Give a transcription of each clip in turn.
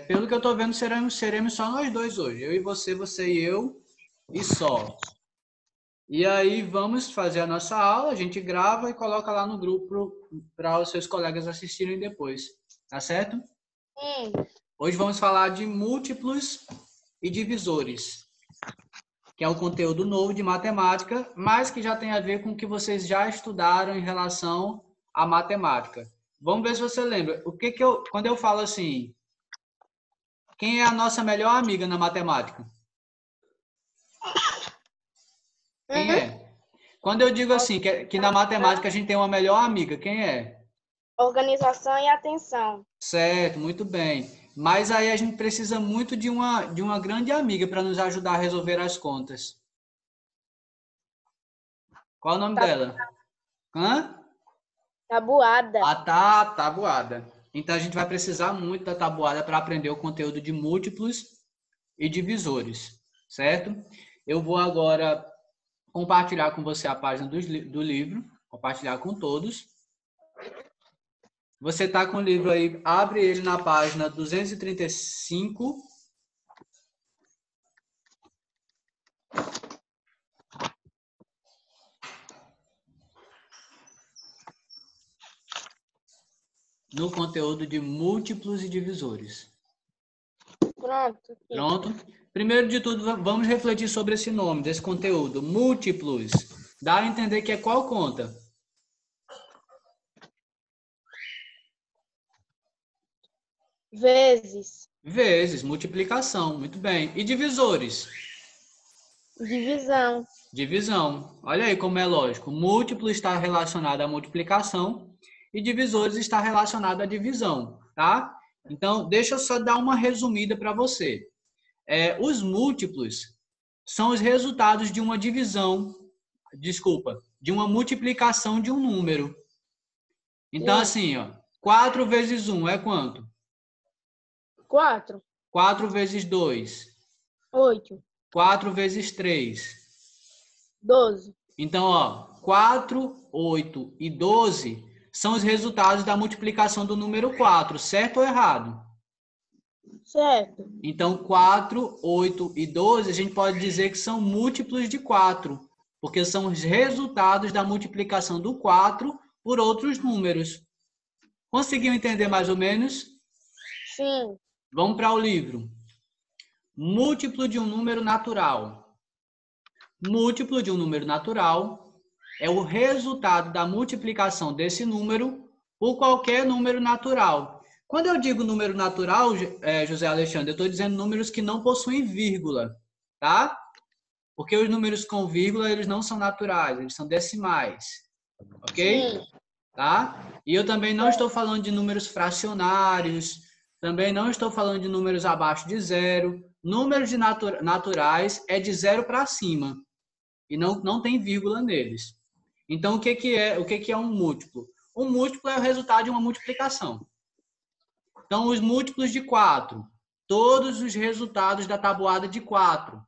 Pelo que eu tô vendo, seremos só nós dois hoje. Eu e você e eu, e só. E aí vamos fazer a nossa aula, a gente grava e coloca lá no grupo para os seus colegas assistirem depois. Tá certo? Sim. Hoje vamos falar de múltiplos e divisores, que é um conteúdo novo de matemática, mas que já tem a ver com o que vocês já estudaram em relação à matemática. Vamos ver se você lembra. Quando eu falo assim, quem é a nossa melhor amiga na matemática? Quem é? Quando eu digo assim, que na matemática a gente tem uma melhor amiga, quem é? Organização e atenção. Certo, muito bem. Mas aí a gente precisa muito de uma grande amiga para nos ajudar a resolver as contas. Qual é o nome dela? Hã? Tabuada. A tabuada. Então a gente vai precisar muito da tabuada para aprender o conteúdo de múltiplos e divisores, certo? Eu vou agora compartilhar com você a página do livro, compartilhar com todos. Você está com o livro aí, abre ele na página 235. No conteúdo de múltiplos e divisores. Pronto. Pronto? Primeiro de tudo, vamos refletir sobre esse nome, desse conteúdo. Múltiplos. Dá a entender que é qual conta? Vezes. Vezes, multiplicação. Muito bem. E divisores? Divisão. Divisão. Olha aí como é lógico. Múltiplo está relacionado à multiplicação e divisores está relacionado à divisão, tá? Então, deixa eu só dar uma resumida para você. Os múltiplos são os resultados de uma divisão, de uma multiplicação de um número. Então, assim, ó, 4 vezes 1 é quanto? 4. 4 vezes 2. 8. 4 vezes 3. 12. Então, ó, 4, 8 e 12 são os resultados da multiplicação do número 4, certo ou errado? Certo. Então, 4, 8 e 12, a gente pode dizer que são múltiplos de 4, porque são os resultados da multiplicação do 4 por outros números. Conseguiu entender mais ou menos? Sim. Vamos para o livro. Múltiplo de um número natural. Múltiplo de um número natural é o resultado da multiplicação desse número por qualquer número natural. Quando eu digo número natural, José Alexandre, eu estou dizendo números que não possuem vírgula, tá? Porque os números com vírgula, eles não são naturais, eles são decimais, ok? Sim. Tá? E eu também não estou falando de números fracionários, também não estou falando de números abaixo de zero. Números de naturais é de zero para cima e não tem vírgula neles. Então, o que é um múltiplo? Um múltiplo é o resultado de uma multiplicação. Então, os múltiplos de 4, todos os resultados da tabuada de 4.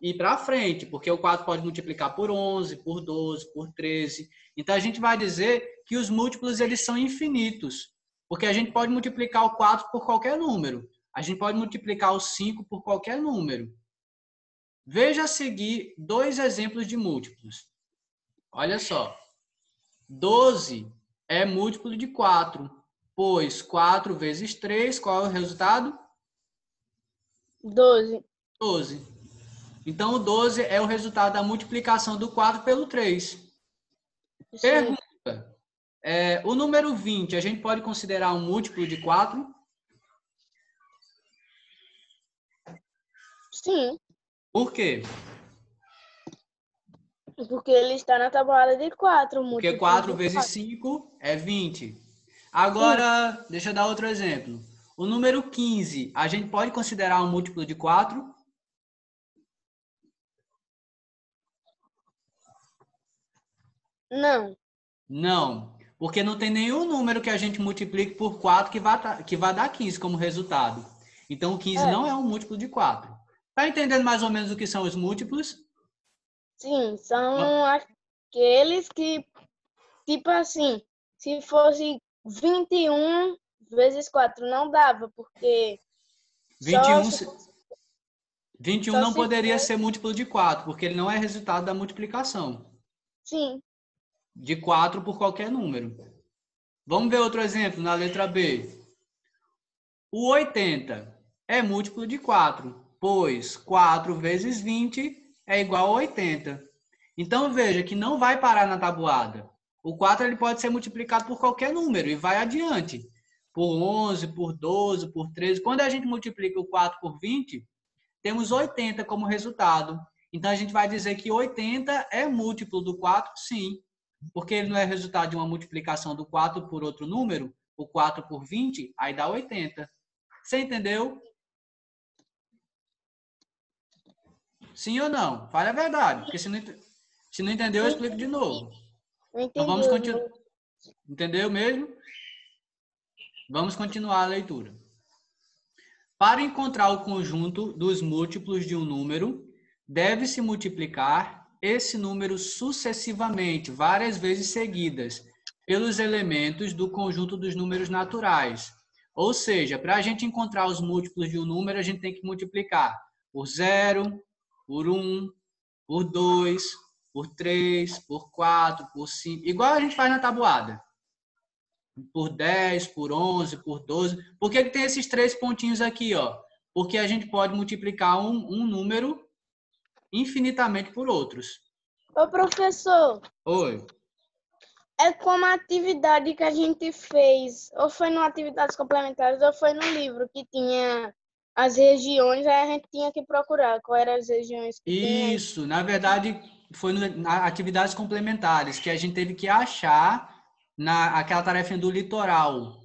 E para frente, porque o 4 pode multiplicar por 11, por 12, por 13. Então, a gente vai dizer que os múltiplos eles são infinitos, porque a gente pode multiplicar o 4 por qualquer número. A gente pode multiplicar o 5 por qualquer número. Veja a seguir dois exemplos de múltiplos. Olha só. 12 é múltiplo de 4, pois 4 vezes 3, qual é o resultado? 12. 12. Então, o 12 é o resultado da multiplicação do 4 pelo 3. Sim. Pergunta. O número 20, a gente pode considerar um múltiplo de 4? Sim. Por quê? Porque ele está na tabuada de 4. Porque Múltiplo 4 de vezes 4. 5 é 20. Sim. Agora, deixa eu dar outro exemplo. O número 15, a gente pode considerar um múltiplo de 4? Não. Não, porque não tem nenhum número que a gente multiplique por 4 que vai dar 15 como resultado. Então, o 15 não é um múltiplo de 4. Tá entendendo mais ou menos o que são os múltiplos? Sim, são aqueles que, tipo assim, se fosse 21 vezes 4 não dava, porque 21, só se, 21 só não se poderia for... ser múltiplo de 4, porque ele não é resultado da multiplicação Sim, de 4 por qualquer número. Vamos ver outro exemplo na letra B. O 80 é múltiplo de 4, pois 4 vezes 20 é igual a 80. Então veja que não vai parar na tabuada. O 4 ele pode ser multiplicado por qualquer número e vai adiante. Por 11, por 12, por 13. Quando a gente multiplica o 4 por 20, temos 80 como resultado. Então a gente vai dizer que 80 é múltiplo do 4, sim. Porque ele não é resultado de uma multiplicação do 4 por outro número, o 4 por 20, aí dá 80. Você entendeu? Sim ou não? Fale a verdade, porque se não entendeu, eu explico de novo. eu Então entendi vamos os continuar. números. Entendeu mesmo? Vamos continuar a leitura. Para encontrar o conjunto dos múltiplos de um número, deve-se multiplicar esse número sucessivamente, várias vezes seguidas, pelos elementos do conjunto dos números naturais. Ou seja, para a gente encontrar os múltiplos de um número, a gente tem que multiplicar por 0, por 1, por 2, por 3, por 4, por 5, igual a gente faz na tabuada. Por 10, por 11, por 12. Por que tem esses 3 pontinhos aqui, ó? Porque a gente pode multiplicar um número infinitamente por outros. Ô, professor, Oi. é como a atividade que a gente fez, ou foi no atividades complementares, ou foi no livro que tinha as regiões, aí a gente tinha que procurar quais eram as regiões que tinha. Isso, na verdade, foi na atividades complementares que a gente teve que achar aquela tarefa do litoral.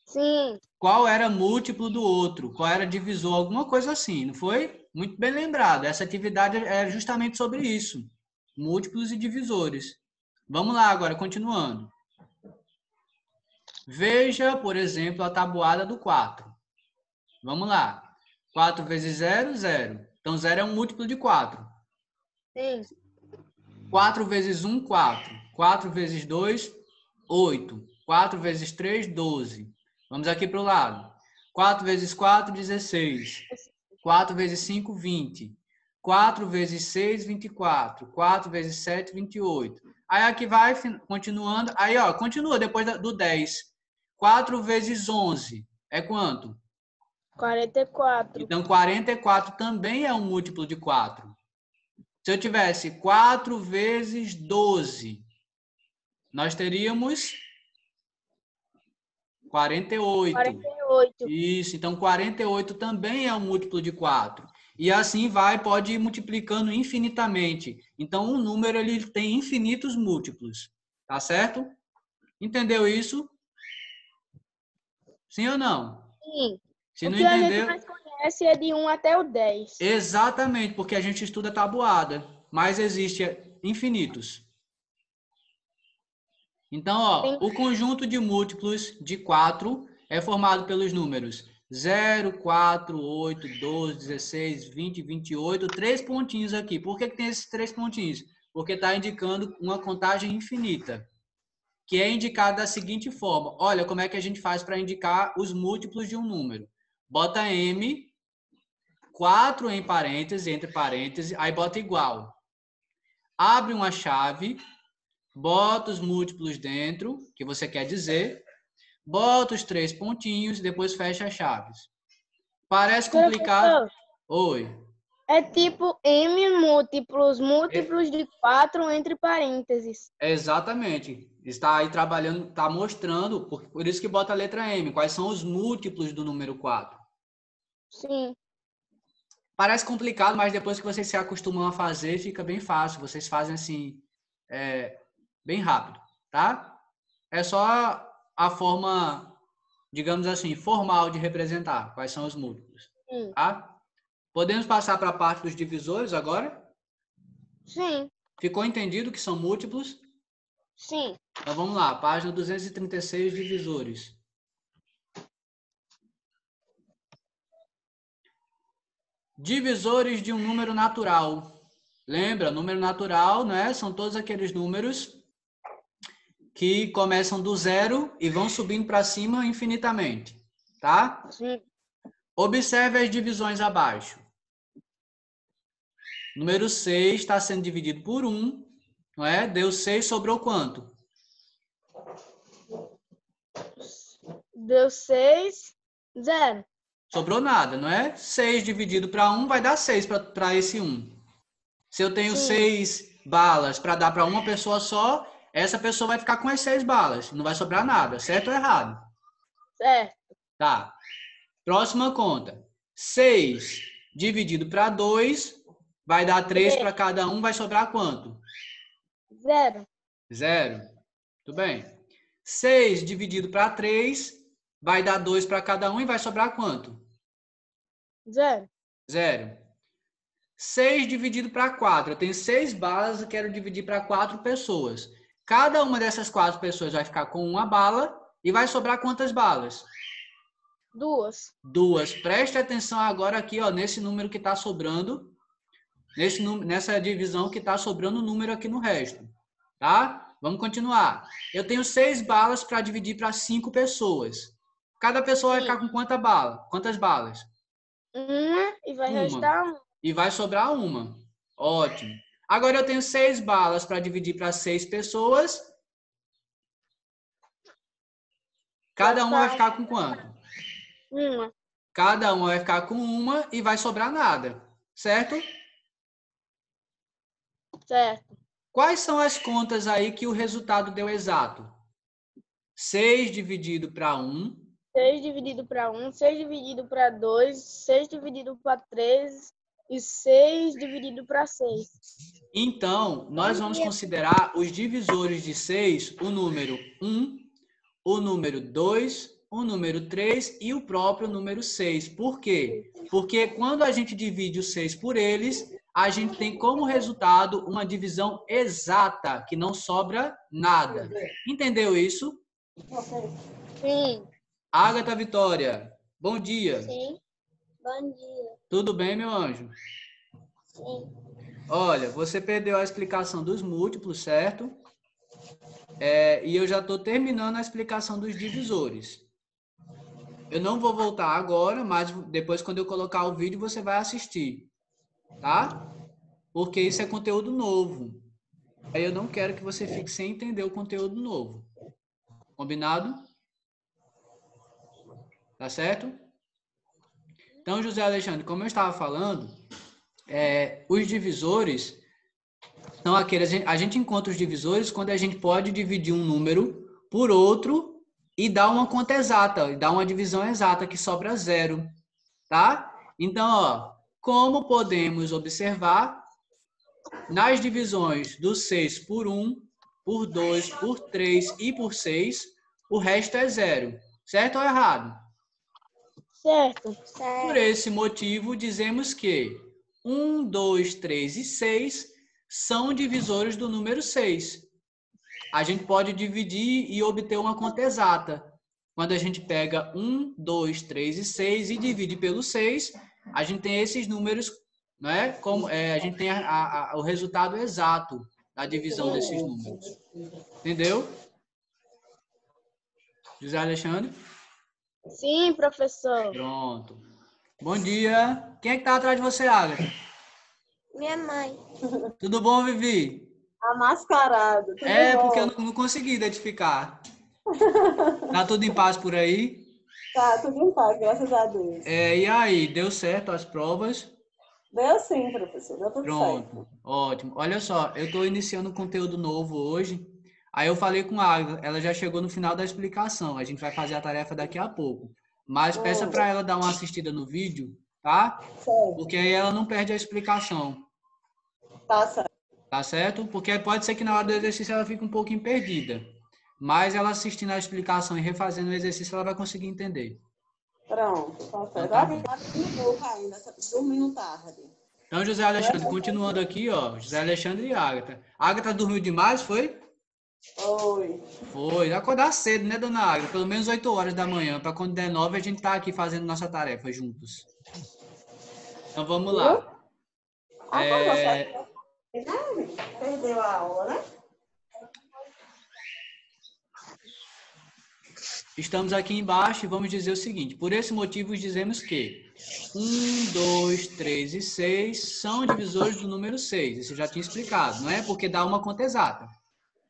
Sim, Qual era múltiplo do outro? Qual era divisor? Alguma coisa assim, não foi? Muito bem lembrado. Essa atividade é justamente sobre isso. Múltiplos e divisores. Vamos lá agora, continuando. Veja, por exemplo, a tabuada do 4. Vamos lá. 4 vezes 0, 0. Então, 0 é um múltiplo de 4. sim. 4 vezes 1, 4. 4 vezes 2, 8. 4 vezes 3, 12. Vamos aqui para o lado. 4 vezes 4, 16. 4 vezes 5, 20. 4 vezes 6, 24. 4 vezes 7, 28. Aí aqui vai continuando. Aí, ó, continua depois do 10. 4 vezes 11 é quanto? 44. Então, 44 também é um múltiplo de 4. Se eu tivesse 4 vezes 12, nós teríamos 48. 48. Isso, então 48 também é um múltiplo de 4. E assim vai, pode ir multiplicando infinitamente. Então, um número ele tem infinitos múltiplos. Tá certo? Entendeu isso? Sim ou não? Sim. Se O não que a gente entendeu, mais conhece é de 1 até o 10. exatamente, porque a gente estuda tabuada, mas existe infinitos. Então, ó, Tem o conjunto de múltiplos de 4 é formado pelos números 0, 4, 8, 12, 16, 20, 28, 3 pontinhos aqui. Por que tem esses 3 pontinhos? Porque está indicando uma contagem infinita, que é indicada da seguinte forma. Olha como é que a gente faz para indicar os múltiplos de um número. Bota M, 4 em parênteses, entre parênteses, aí bota igual. Abre uma chave, bota os múltiplos dentro, que você quer dizer, bota os 3 pontinhos e depois fecha as chaves. Parece complicado? Professor, Oi. é tipo M múltiplos de 4 entre parênteses. Exatamente. Está aí trabalhando, está mostrando, por isso que bota a letra M, quais são os múltiplos do número 4. Sim. Parece complicado, mas depois que vocês se acostumam a fazer, fica bem fácil. Vocês fazem assim, bem rápido, tá? É só a forma, digamos assim, formal de representar quais são os múltiplos, Sim. tá? Podemos passar para a parte dos divisores agora? Sim. Ficou entendido que são múltiplos? Sim. Então vamos lá, página 236, divisores. Divisores de um número natural. Lembra, número natural, né? São todos aqueles números que começam do zero e vão subindo para cima infinitamente, tá? Sim. Observe as divisões abaixo. Número 6 está sendo dividido por 1, não é? Deu 6, sobrou quanto? Deu 6, 0. Sobrou nada, não é? 6 dividido para 1 vai dar 6 para esse 1. Se eu tenho Sim. 6 balas para dar para uma pessoa só, essa pessoa vai ficar com as 6 balas. Não vai sobrar nada, certo ou errado? Certo. Tá. Próxima conta. 6 dividido para 2 vai dar 3 para cada um, vai sobrar quanto? 0. 0. Tudo bem. 6 dividido para 3 vai dar 2 para cada um e vai sobrar quanto? 0. 0. 6 dividido para 4. Eu tenho 6 balas e quero dividir para 4 pessoas. Cada uma dessas 4 pessoas vai ficar com uma bala e vai sobrar quantas balas? 2. 2. Preste atenção agora aqui, ó, nesse número que está sobrando. Nessa divisão que está sobrando o número aqui no resto. Tá? Vamos continuar. Eu tenho 6 balas para dividir para 5 pessoas. Cada pessoa vai ficar com quantas balas? Uma e vai Uma. restar 1. E vai sobrar uma. Ótimo. Agora eu tenho 6 balas para dividir para 6 pessoas. Cada uma vai ficar com quanto? Uma. Cada uma vai ficar com uma e vai sobrar nada. Certo? Certo. Quais são as contas aí que o resultado deu exato? 6 dividido para 1. 6 dividido para 1, 6 dividido para 2, 6 dividido para 3 e 6 dividido para 6. Então, nós vamos considerar os divisores de 6, o número 1, o número 2, o número 3 e o próprio número 6. Por quê? Porque quando a gente divide os 6 por eles, a gente tem como resultado uma divisão exata, que não sobra nada. Entendeu isso? Sim. Ágata Vitória, bom dia. Sim. Bom dia. Tudo bem, meu anjo? Sim. Olha, você perdeu a explicação dos múltiplos, certo? E eu já estou terminando a explicação dos divisores. Eu não vou voltar agora, mas depois, quando eu colocar o vídeo, você vai assistir, tá? Porque isso é conteúdo novo. Aí eu não quero que você fique sem entender o conteúdo novo. Combinado? Tá certo? Então, José Alexandre, como eu estava falando, os divisores são aqueles... A gente encontra os divisores quando a gente pode dividir um número por outro e dar uma conta exata, e dar uma divisão exata que sobra 0, tá? Então, ó, como podemos observar, nas divisões do 6 por 1, por 2, por 3 e por 6, o resto é 0. Certo ou errado? Certo. Por esse motivo, dizemos que 1, 2, 3 e 6 são divisores do número 6. A gente pode dividir e obter uma conta exata. Quando a gente pega 1, 2, 3 e 6 e divide pelo 6, a gente tem esses números, né? A gente tem o resultado exato da divisão desses números. Entendeu? José Alexandre? Sim, professor. Pronto. Bom dia. Quem é que tá atrás de você, Agatha? Minha mãe. Tudo bom, Vivi? A mascarada. Porque eu não consegui identificar. Tá tudo em paz por aí? Tá, tudo em paz, graças a Deus. E aí, deu certo as provas? Deu sim, professor, deu tudo Pronto, certo. ótimo. Olha só, eu estou iniciando um conteúdo novo hoje. Aí eu falei com a Águia, ela já chegou no final da explicação. A gente vai fazer a tarefa daqui a pouco. Mas peça para ela dar uma assistida no vídeo, tá? Certo. Porque aí ela não perde a explicação. Tá certo. Tá certo? Porque pode ser que na hora do exercício ela fique um pouquinho perdida. Mas ela assistindo a explicação e refazendo o exercício, ela vai conseguir entender. Pronto, tá certo. Tá. Ainda, dormindo tarde. Então, José Alexandre, continuando aqui, ó. José Alexandre e Ágata. Ágata dormiu demais, foi? Oi. Foi. Acordar cedo, né, dona Ágata? Pelo menos 8 horas da manhã, para quando der 9 a gente tá aqui fazendo nossa tarefa juntos. Então, vamos lá. Perdeu a aula, né? estamos aqui embaixo e vamos dizer o seguinte. Por esse motivo, dizemos que 1, 2, 3 e 6 são divisores do número 6. Isso eu já tinha explicado, não é? Porque dá uma conta exata.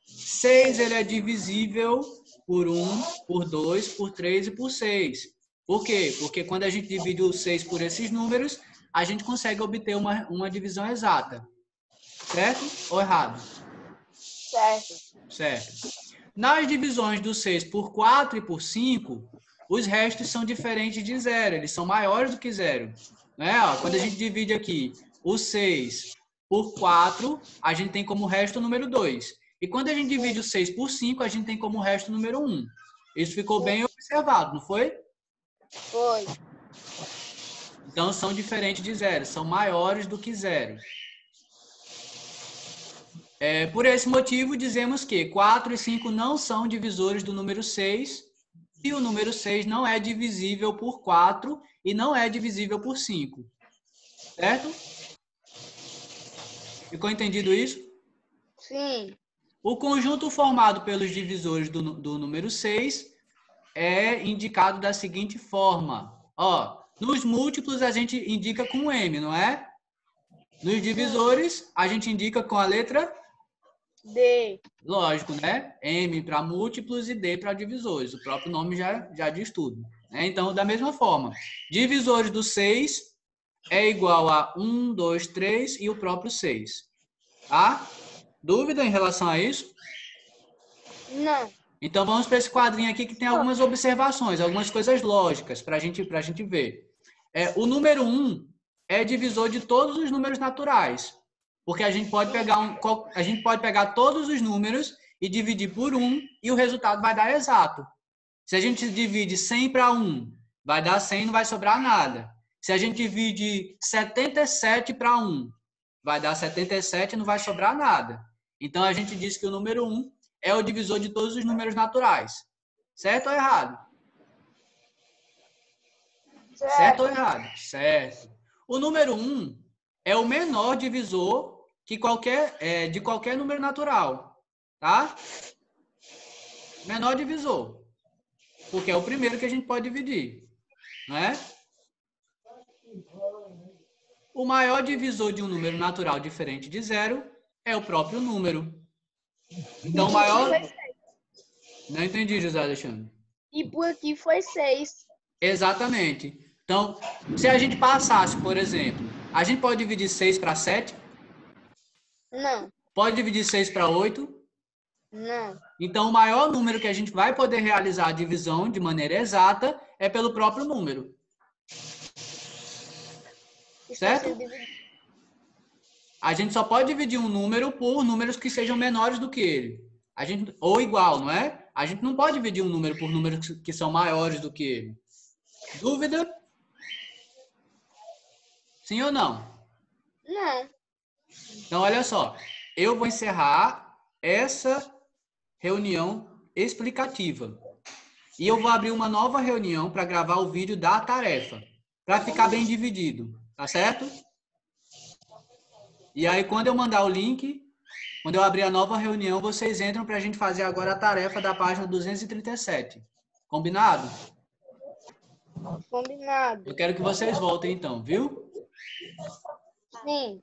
6 ele é divisível por 1, por 2, por 3 e por 6. Por quê? Porque quando a gente divide o 6 por esses números, a gente consegue obter uma divisão exata. Certo ou errado? Certo. Certo. Nas divisões do 6 por 4 e por 5, os restos são diferentes de zero. Eles são maiores do que zero. Né? Ó, quando a gente divide aqui o 6 por 4, a gente tem como resto o número 2. E quando a gente divide o 6 por 5, a gente tem como resto o número 1. Isso ficou bem observado, não foi? Foi. Então, são diferentes de zero. São maiores do que zero. Por esse motivo, dizemos que 4 e 5 não são divisores do número 6 e o número 6 não é divisível por 4 e não é divisível por 5. Certo? Ficou entendido isso? Sim. O conjunto formado pelos divisores do número 6 é indicado da seguinte forma. Ó, nos múltiplos a gente indica com M, não é? Nos divisores a gente indica com a letra D. Lógico, né? M para múltiplos e D para divisores. O próprio nome já diz tudo. Né? Então, da mesma forma, divisores do 6 é igual a 1, 2, 3 e o próprio 6. Tá? Dúvida em relação a isso? Não. Então, vamos para esse quadrinho aqui que tem algumas observações, algumas coisas lógicas para a gente ver. O número 1 é divisor de todos os números naturais. Porque a gente pode pegar todos os números e dividir por 1 e o resultado vai dar exato. Se a gente divide 100 para 1, vai dar 100 e não vai sobrar nada. Se a gente divide 77 para 1, vai dar 77 e não vai sobrar nada. Então, a gente diz que o número 1 é o divisor de todos os números naturais. Certo ou errado? Certo ou errado? Certo. O número 1 é o menor divisor de qualquer número natural. Tá? Menor divisor. Porque é o primeiro que a gente pode dividir. Não é? O maior divisor de um número natural diferente de zero é o próprio número. Então, o maior... Não entendi, José Alexandre. E por aqui foi 6. Exatamente. Então, se a gente passasse, por exemplo, a gente pode dividir 6 para 7? Não. Pode dividir 6 para 8? Não. Então, o maior número que a gente vai poder realizar a divisão de maneira exata é pelo próprio número. Certo? A gente só pode dividir um número por números que sejam menores do que ele. Ou igual, não é? A gente não pode dividir um número por números que são maiores do que ele. Dúvida? Sim ou não? Não. Então, olha só. Eu vou encerrar essa reunião explicativa. E eu vou abrir uma nova reunião para gravar o vídeo da tarefa. Para ficar bem dividido. Tá certo? E aí, quando eu mandar o link, quando eu abrir a nova reunião, vocês entram para a gente fazer agora a tarefa da página 237. Combinado? Combinado. Eu quero que vocês voltem então, viu? Sim.